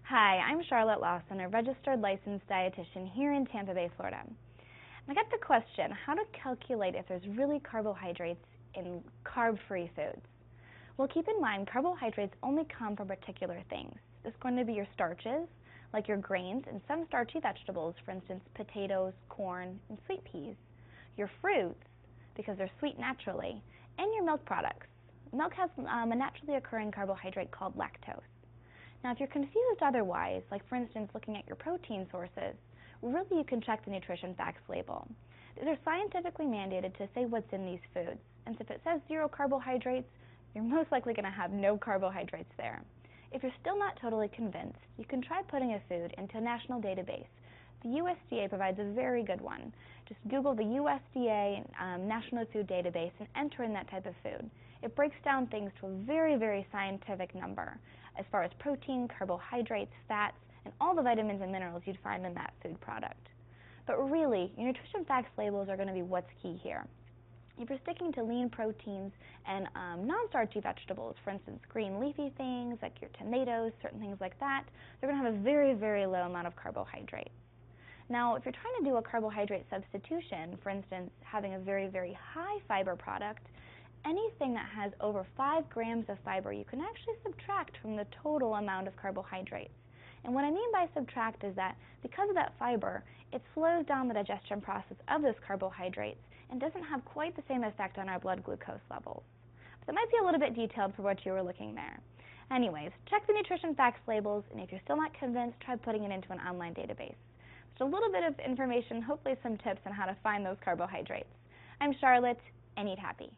Hi, I'm Charlotte Lawson, a registered licensed dietitian here in Tampa Bay, Florida. I got the question, how to calculate if there's really carbohydrates in carb-free foods? Well, keep in mind, carbohydrates only come from particular things. It's going to be your starches, like your grains and some starchy vegetables, for instance, potatoes, corn, and sweet peas. Your fruits, because they're sweet naturally, and your milk products. Milk has a naturally occurring carbohydrate called lactose. Now, if you're confused otherwise, like for instance looking at your protein sources, really you can check the nutrition facts label. They're scientifically mandated to say what's in these foods, and so if it says 0 carbohydrates, you're most likely going to have no carbohydrates there. If you're still not totally convinced, you can try putting a food into a national database. The USDA provides a very good one. Just Google the USDA National Food Database and enter in that type of food. It breaks down things to a very, very scientific number as far as protein, carbohydrates, fats, and all the vitamins and minerals you'd find in that food product. But really, your nutrition facts labels are going to be what's key here. If you're sticking to lean proteins and non-starchy vegetables, for instance, green leafy things like your tomatoes, certain things like that, they're going to have a very, very low amount of carbohydrates. Now, if you're trying to do a carbohydrate substitution, for instance, having a very, very high fiber product, anything that has over 5 grams of fiber, you can actually subtract from the total amount of carbohydrates. And what I mean by subtract is that because of that fiber, it slows down the digestion process of those carbohydrates and doesn't have quite the same effect on our blood glucose levels. But that might be a little bit detailed for what you were looking there. Anyways, check the nutrition facts labels, and if you're still not convinced, try putting it into an online database. Just a little bit of information, hopefully some tips on how to find those carbohydrates. I'm Charlotte, and eat happy.